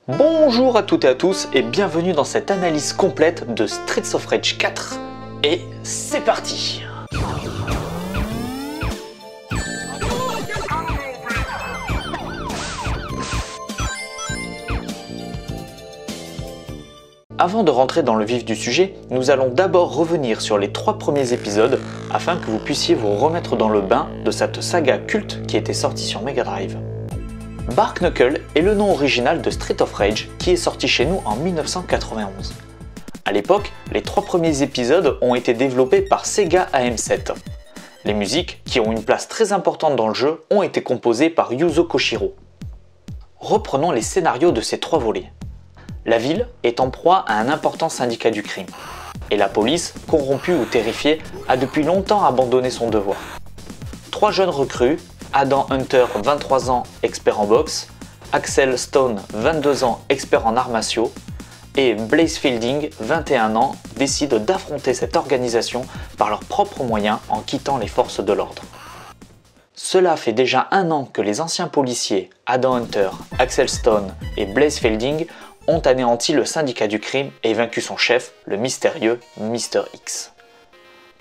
Bonjour à toutes et à tous et bienvenue dans cette analyse complète de Streets of Rage 4 et c'est parti. Avant de rentrer dans le vif du sujet, nous allons d'abord revenir sur les 3 premiers épisodes afin que vous puissiez vous remettre dans le bain de cette saga culte qui était sortie sur Mega Drive. Bark Knuckle est le nom original de Streets of Rage qui est sorti chez nous en 1991. A l'époque, les 3 premiers épisodes ont été développés par Sega AM7. Les musiques, qui ont une place très importante dans le jeu, ont été composées par Yuzo Koshiro. Reprenons les scénarios de ces 3 volets. La ville est en proie à un important syndicat du crime. Et la police, corrompue ou terrifiée, a depuis longtemps abandonné son devoir. 3 jeunes recrues, Adam Hunter, 23 ans, expert en boxe, Axel Stone, 22 ans, expert en arts martiaux, et Blaze Fielding, 21 ans, décident d'affronter cette organisation par leurs propres moyens en quittant les forces de l'ordre. Cela fait déjà 1 an que les anciens policiers Adam Hunter, Axel Stone et Blaze Fielding ont anéanti le syndicat du crime et vaincu son chef, le mystérieux Mr. X.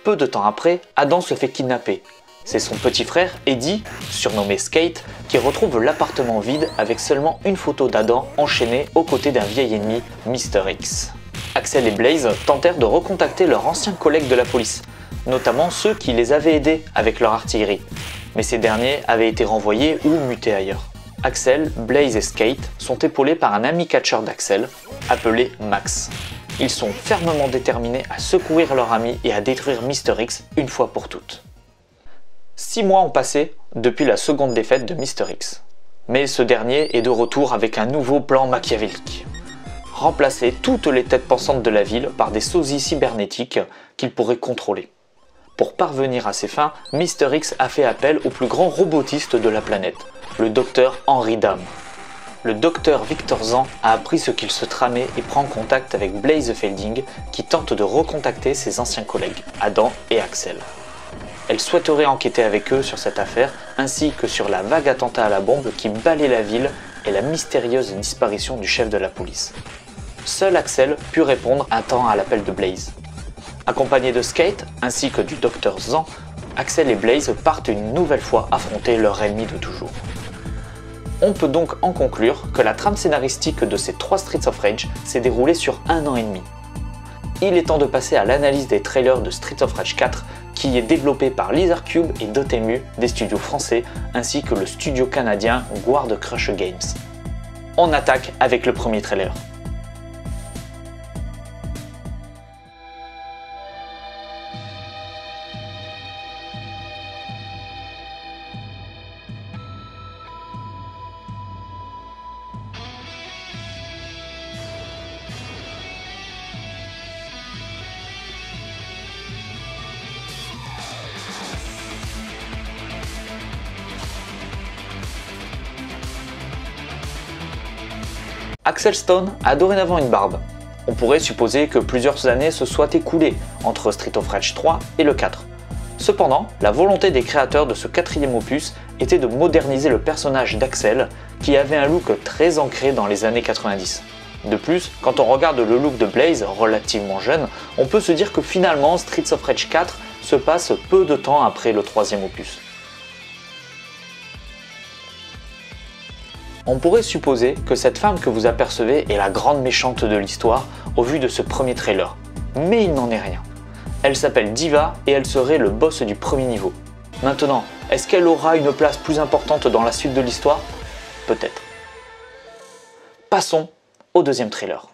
Peu de temps après, Adam se fait kidnapper. C'est son petit frère, Eddie, surnommé Skate, qui retrouve l'appartement vide avec seulement une photo d'Adam enchaîné aux côtés d'un vieil ennemi, Mr. X. Axel et Blaze tentèrent de recontacter leurs anciens collègues de la police, notamment ceux qui les avaient aidés avec leur artillerie, mais ces derniers avaient été renvoyés ou mutés ailleurs. Axel, Blaze et Skate sont épaulés par un ami catcheur d'Axel, appelé Max. Ils sont fermement déterminés à secourir leur ami et à détruire Mr. X une fois pour toutes. 6 mois ont passé depuis la seconde défaite de Mr. X. Mais ce dernier est de retour avec un nouveau plan machiavélique. Remplacer toutes les têtes pensantes de la ville par des sosies cybernétiques qu'il pourrait contrôler. Pour parvenir à ses fins, Mr. X a fait appel au plus grand robotiste de la planète, le docteur Henry Dam. Le docteur Victor Zan a appris ce qu'il se tramait et prend contact avec Blaze Fielding qui tente de recontacter ses anciens collègues, Adam et Axel. Elle souhaiterait enquêter avec eux sur cette affaire ainsi que sur la vague attentat à la bombe qui balaie la ville et la mystérieuse disparition du chef de la police. Seul Axel put répondre un temps à l'appel de Blaze. Accompagnés de Skate ainsi que du docteur Zan, Axel et Blaze partent une nouvelle fois affronter leur ennemi de toujours. On peut donc en conclure que la trame scénaristique de ces 3 Streets of Rage s'est déroulée sur 1 an et demi. Il est temps de passer à l'analyse des trailers de Streets of Rage 4 qui est développé par Lizardcube et Dotemu, des studios français, ainsi que le studio canadien Guard Crush Games. On attaque avec le premier trailer. Axel Stone a dorénavant une barbe. On pourrait supposer que plusieurs années se soient écoulées entre Streets of Rage 3 et le 4. Cependant, la volonté des créateurs de ce 4e opus était de moderniser le personnage d'Axel, qui avait un look très ancré dans les années 90. De plus, quand on regarde le look de Blaze, relativement jeune, on peut se dire que finalement Streets of Rage 4 se passe peu de temps après le 3e opus. On pourrait supposer que cette femme que vous apercevez est la grande méchante de l'histoire au vu de ce premier trailer, mais il n'en est rien. Elle s'appelle Diva et elle serait le boss du premier niveau. Maintenant, est-ce qu'elle aura une place plus importante dans la suite de l'histoire? Peut-être. Passons au 2e trailer.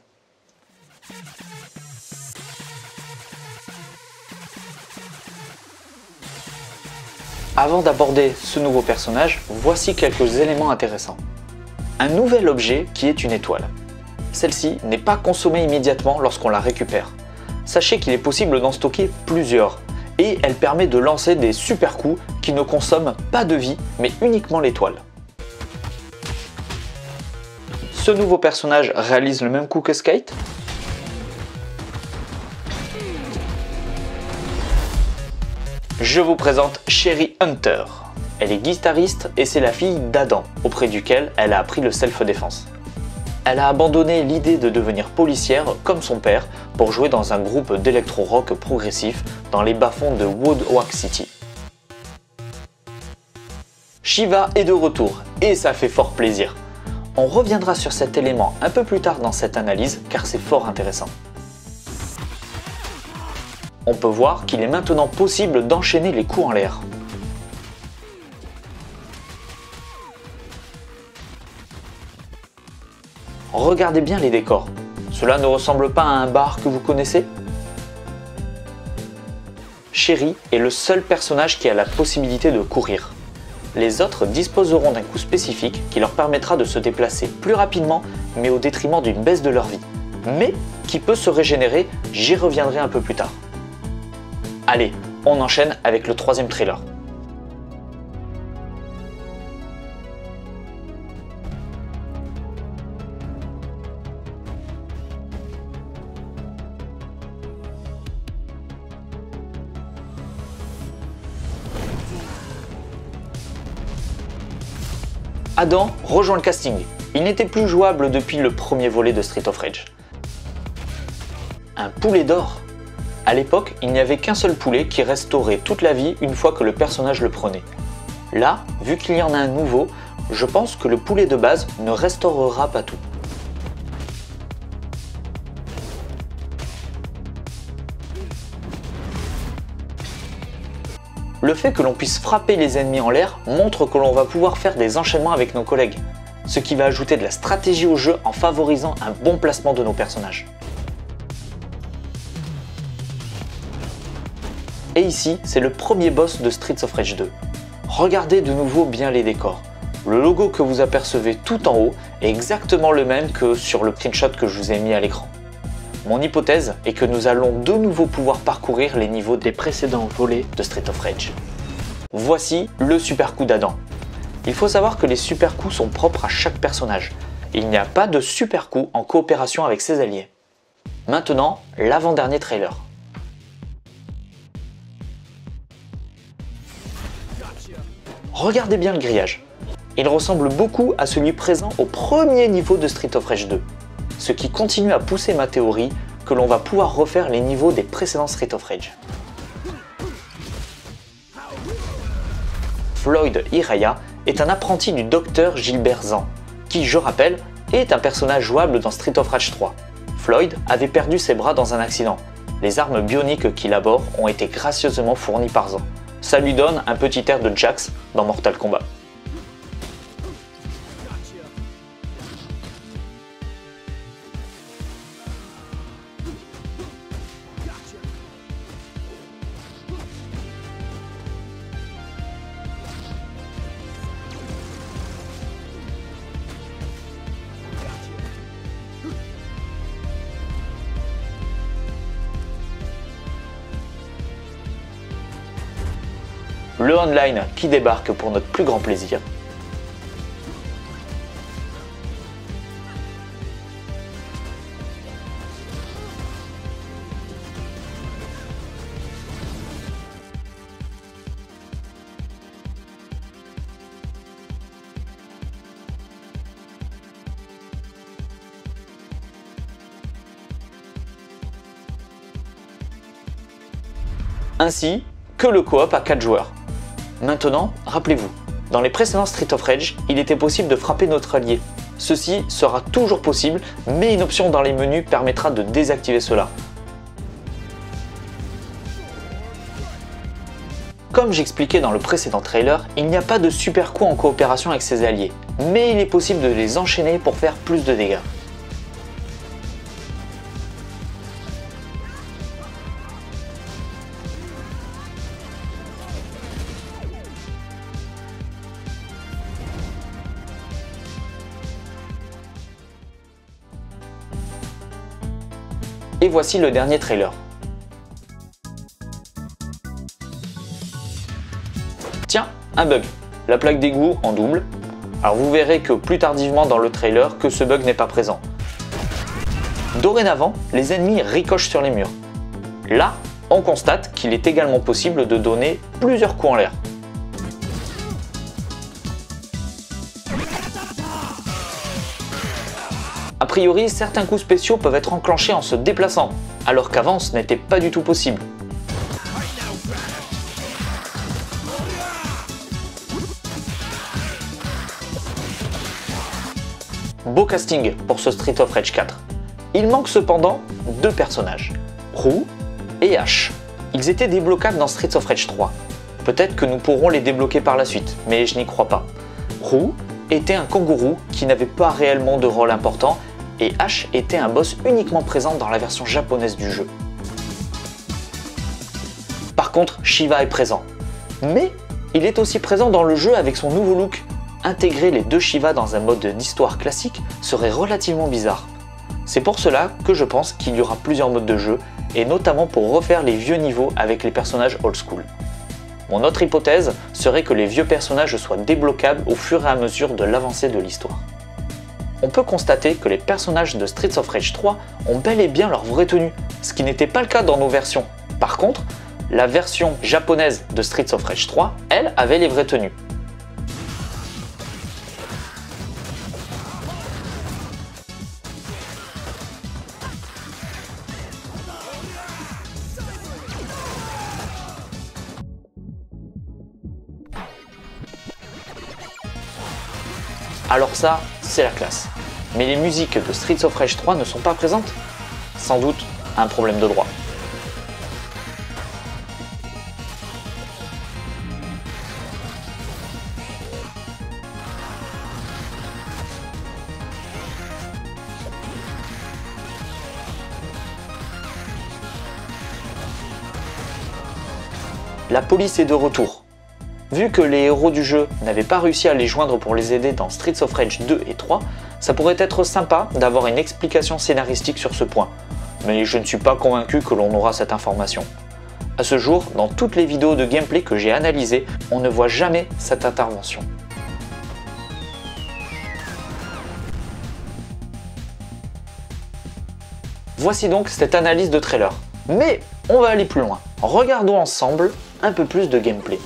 Avant d'aborder ce nouveau personnage, voici quelques éléments intéressants. Un nouvel objet qui est une étoile. Celle-ci n'est pas consommée immédiatement lorsqu'on la récupère. Sachez qu'il est possible d'en stocker plusieurs, et elle permet de lancer des super coups qui ne consomment pas de vie, mais uniquement l'étoile. Ce nouveau personnage réalise le même coup que Skate. Je vous présente Sherry Hunter. Elle est guitariste et c'est la fille d'Adam, auprès duquel elle a appris le self-défense. elle a abandonné l'idée de devenir policière comme son père pour jouer dans un groupe d'électro-rock progressif dans les bas-fonds de Woodwalk City. Shiva est de retour et ça fait fort plaisir. On reviendra sur cet élément un peu plus tard dans cette analyse car c'est fort intéressant. On peut voir qu'il est maintenant possible d'enchaîner les coups en l'air. Regardez bien les décors. Cela ne ressemble pas à un bar que vous connaissez? Sherry est le seul personnage qui a la possibilité de courir. Les autres disposeront d'un coup spécifique qui leur permettra de se déplacer plus rapidement mais au détriment d'une baisse de leur vie. Mais qui peut se régénérer, j'y reviendrai un peu plus tard. Allez, on enchaîne avec le troisième trailer. Adam rejoint le casting. Il n'était plus jouable depuis le premier volet de Streets of Rage. Un poulet d'or. À l'époque, il n'y avait qu'un seul poulet qui restaurait toute la vie une fois que le personnage le prenait. Là, vu qu'il y en a un nouveau, je pense que le poulet de base ne restaurera pas tout. Le fait que l'on puisse frapper les ennemis en l'air montre que l'on va pouvoir faire des enchaînements avec nos collègues, ce qui va ajouter de la stratégie au jeu en favorisant un bon placement de nos personnages. Et ici, c'est le premier boss de Streets of Rage 2. Regardez de nouveau bien les décors. Le logo que vous apercevez tout en haut est exactement le même que sur le screenshot que je vous ai mis à l'écran. Mon hypothèse est que nous allons de nouveau pouvoir parcourir les niveaux des précédents volets de Streets of Rage. Voici le super coup d'Adam. Il faut savoir que les super coups sont propres à chaque personnage. Il n'y a pas de super coup en coopération avec ses alliés. Maintenant, l'avant-dernier trailer. Regardez bien le grillage. Il ressemble beaucoup à celui présent au premier niveau de Streets of Rage 2. Ce qui continue à pousser ma théorie que l'on va pouvoir refaire les niveaux des précédents Streets of Rage. Floyd Hiraya est un apprenti du docteur Gilbert Zan, qui, je rappelle, est un personnage jouable dans Streets of Rage 3. Floyd avait perdu ses bras dans un accident. Les armes bioniques qu'il aborde ont été gracieusement fournies par Zan. Ça lui donne un petit air de Jax dans Mortal Kombat. Le online qui débarque pour notre plus grand plaisir. Ainsi que le coop à 4 joueurs. Maintenant, rappelez-vous, dans les précédents Streets of Rage, il était possible de frapper notre allié. Ceci sera toujours possible, mais une option dans les menus permettra de désactiver cela. Comme j'expliquais dans le précédent trailer, il n'y a pas de super coup en coopération avec ses alliés, mais il est possible de les enchaîner pour faire plus de dégâts. Et voici le dernier trailer. Tiens, un bug. La plaque d'égout en double. Alors vous verrez que plus tardivement dans le trailer que ce bug n'est pas présent. Dorénavant, les ennemis ricochent sur les murs. Là, on constate qu'il est également possible de donner plusieurs coups en l'air. A priori, certains coups spéciaux peuvent être enclenchés en se déplaçant, alors qu'avant ce n'était pas du tout possible. Beau casting pour ce Streets of Rage 4. Il manque cependant deux personnages, Roux et Ash. Ils étaient débloquables dans Streets of Rage 3. Peut-être que nous pourrons les débloquer par la suite, mais je n'y crois pas. Roux était un kangourou qui n'avait pas réellement de rôle important, et Ash était un boss uniquement présent dans la version japonaise du jeu. Par contre, Shiva est présent. Mais il est aussi présent dans le jeu avec son nouveau look. Intégrer les deux Shiva dans un mode d'histoire classique serait relativement bizarre. C'est pour cela que je pense qu'il y aura plusieurs modes de jeu, et notamment pour refaire les vieux niveaux avec les personnages old school. Mon autre hypothèse serait que les vieux personnages soient débloquables au fur et à mesure de l'avancée de l'histoire. On peut constater que les personnages de Streets of Rage 3 ont bel et bien leur vraie tenue, ce qui n'était pas le cas dans nos versions. Par contre, la version japonaise de Streets of Rage 3, elle, avait les vraies tenues. Alors ça, c'est la classe. Mais les musiques de Streets of Rage 3 ne sont pas présentes? Sans doute un problème de droit. La police est de retour. Vu que les héros du jeu n'avaient pas réussi à les joindre pour les aider dans Streets of Rage 2 et 3, ça pourrait être sympa d'avoir une explication scénaristique sur ce point, mais je ne suis pas convaincu que l'on aura cette information. A ce jour, dans toutes les vidéos de gameplay que j'ai analysées, on ne voit jamais cette intervention. Voici donc cette analyse de trailer. Mais on va aller plus loin. Regardons ensemble un peu plus de gameplay.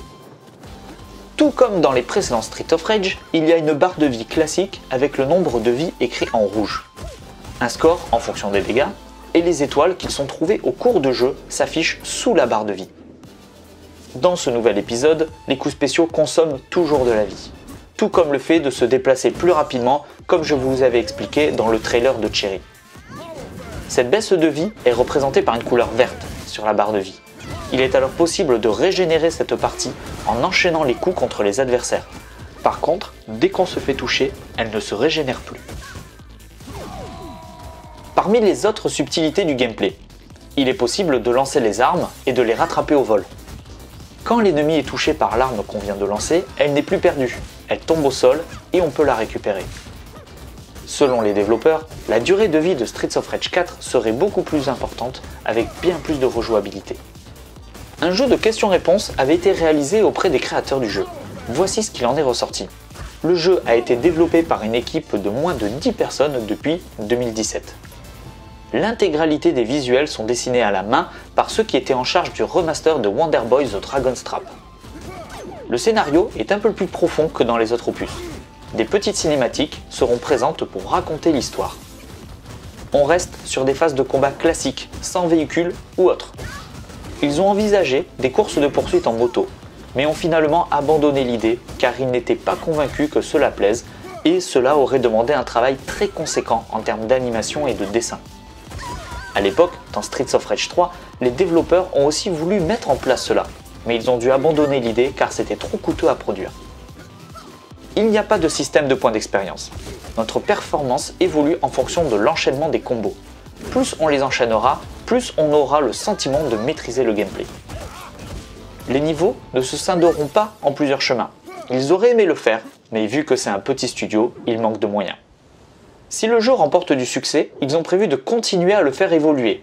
Tout comme dans les précédents Streets of Rage, il y a une barre de vie classique avec le nombre de vies écrit en rouge. Un score en fonction des dégâts, et les étoiles qu'ils sont trouvées au cours de jeu s'affichent sous la barre de vie. Dans ce nouvel épisode, les coups spéciaux consomment toujours de la vie. Tout comme le fait de se déplacer plus rapidement, comme je vous avais expliqué dans le trailer de Cherry. Cette baisse de vie est représentée par une couleur verte sur la barre de vie. Il est alors possible de régénérer cette partie en enchaînant les coups contre les adversaires. Par contre, dès qu'on se fait toucher, elle ne se régénère plus. Parmi les autres subtilités du gameplay, il est possible de lancer les armes et de les rattraper au vol. Quand l'ennemi est touché par l'arme qu'on vient de lancer, elle n'est plus perdue, elle tombe au sol et on peut la récupérer. Selon les développeurs, la durée de vie de Streets of Rage 4 serait beaucoup plus importante avec bien plus de rejouabilité. Un jeu de questions-réponses avait été réalisé auprès des créateurs du jeu. Voici ce qu'il en est ressorti. Le jeu a été développé par une équipe de moins de 10 personnes depuis 2017. L'intégralité des visuels sont dessinés à la main par ceux qui étaient en charge du remaster de Wonder Boy The Dragon's Trap. Le scénario est un peu plus profond que dans les autres opus. Des petites cinématiques seront présentes pour raconter l'histoire. On reste sur des phases de combat classiques, sans véhicule ou autre. Ils ont envisagé des courses de poursuite en moto, mais ont finalement abandonné l'idée car ils n'étaient pas convaincus que cela plaise et cela aurait demandé un travail très conséquent en termes d'animation et de dessin. A l'époque, dans Streets of Rage 3, les développeurs ont aussi voulu mettre en place cela, mais ils ont dû abandonner l'idée car c'était trop coûteux à produire. Il n'y a pas de système de points d'expérience. Notre performance évolue en fonction de l'enchaînement des combos. Plus on les enchaînera, plus on aura le sentiment de maîtriser le gameplay. Les niveaux ne se scinderont pas en plusieurs chemins. Ils auraient aimé le faire, mais vu que c'est un petit studio, il manque de moyens. Si le jeu remporte du succès, ils ont prévu de continuer à le faire évoluer.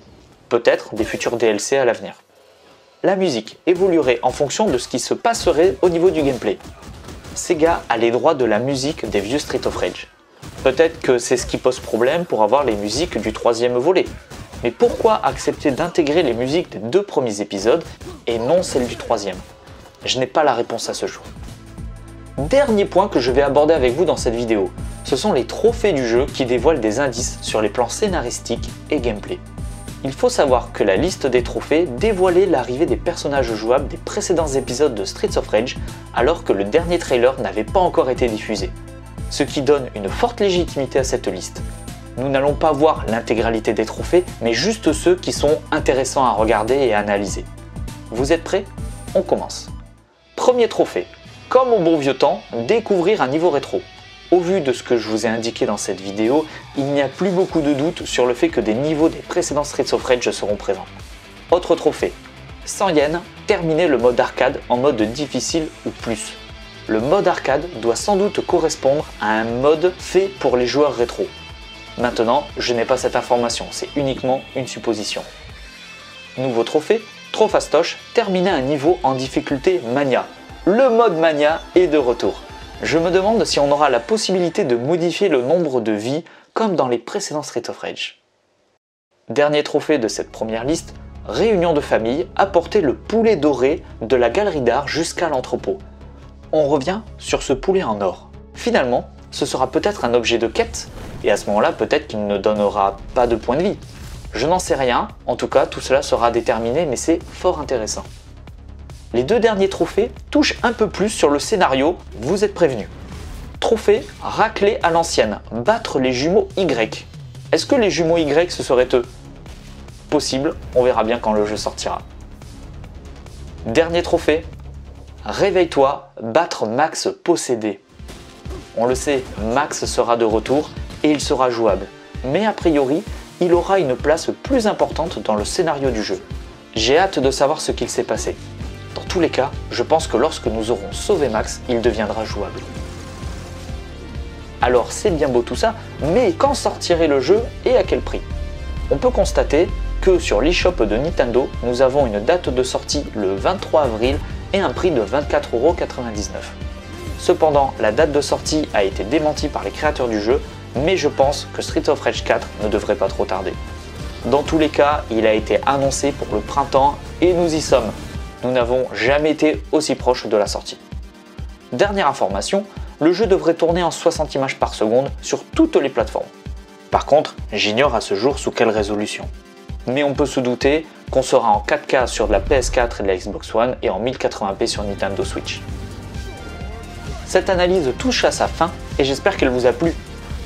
Peut-être des futurs DLC à l'avenir. La musique évoluerait en fonction de ce qui se passerait au niveau du gameplay. Sega a les droits de la musique des vieux Streets of Rage. Peut-être que c'est ce qui pose problème pour avoir les musiques du troisième volet. Mais pourquoi accepter d'intégrer les musiques des deux premiers épisodes et non celles du troisième? Je n'ai pas la réponse à ce jour. Dernier point que je vais aborder avec vous dans cette vidéo, ce sont les trophées du jeu qui dévoilent des indices sur les plans scénaristiques et gameplay. Il faut savoir que la liste des trophées dévoilait l'arrivée des personnages jouables des précédents épisodes de Streets of Rage alors que le dernier trailer n'avait pas encore été diffusé, ce qui donne une forte légitimité à cette liste. Nous n'allons pas voir l'intégralité des trophées, mais juste ceux qui sont intéressants à regarder et à analyser. Vous êtes prêts? On commence. Premier trophée. Comme au bon vieux temps, découvrir un niveau rétro. Au vu de ce que je vous ai indiqué dans cette vidéo, il n'y a plus beaucoup de doute sur le fait que des niveaux des précédents Streets of Rage seront présents. Autre trophée. 100 yens, terminer le mode arcade en mode difficile ou plus. Le mode arcade doit sans doute correspondre à un mode fait pour les joueurs rétro. Maintenant, je n'ai pas cette information, c'est uniquement une supposition. Nouveau trophée, trop fastoche, terminer un niveau en difficulté Mania. Le mode Mania est de retour. Je me demande si on aura la possibilité de modifier le nombre de vies comme dans les précédents Streets of Rage. Dernier trophée de cette première liste, réunion de famille, apporter le poulet doré de la galerie d'art jusqu'à l'entrepôt. On revient sur ce poulet en or. Finalement, ce sera peut-être un objet de quête, et à ce moment-là, peut-être qu'il ne donnera pas de points de vie. Je n'en sais rien, en tout cas, tout cela sera déterminé, mais c'est fort intéressant. Les deux derniers trophées touchent un peu plus sur le scénario, vous êtes prévenus. Trophée raclé à l'ancienne, battre les jumeaux Y. Est-ce que les jumeaux Y ce seraient eux? Possible, on verra bien quand le jeu sortira. Dernier trophée, réveille-toi, battre Max possédé. On le sait, Max sera de retour et il sera jouable, mais a priori, il aura une place plus importante dans le scénario du jeu. J'ai hâte de savoir ce qu'il s'est passé. Dans tous les cas, je pense que lorsque nous aurons sauvé Max, il deviendra jouable. Alors c'est bien beau tout ça, mais quand sortirait le jeu et à quel prix? On peut constater que sur l'eShop de Nintendo, nous avons une date de sortie le 23 avril et un prix de 24,99 €. Cependant, la date de sortie a été démentie par les créateurs du jeu, mais je pense que Streets of Rage 4 ne devrait pas trop tarder. Dans tous les cas, il a été annoncé pour le printemps et nous y sommes. Nous n'avons jamais été aussi proches de la sortie. Dernière information, le jeu devrait tourner en 60 images par seconde sur toutes les plateformes. Par contre, j'ignore à ce jour sous quelle résolution. Mais on peut se douter qu'on sera en 4K sur de la PS4 et de la Xbox One et en 1080p sur Nintendo Switch. Cette analyse touche à sa fin et j'espère qu'elle vous a plu.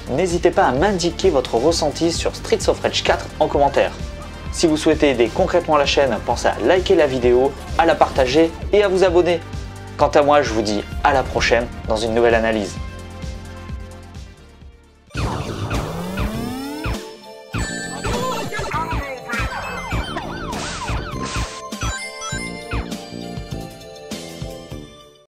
N'hésitez pas à m'indiquer votre ressenti sur Streets of Rage 4 en commentaire. Si vous souhaitez aider concrètement la chaîne, pensez à liker la vidéo, à la partager et à vous abonner. Quant à moi, je vous dis à la prochaine dans une nouvelle analyse.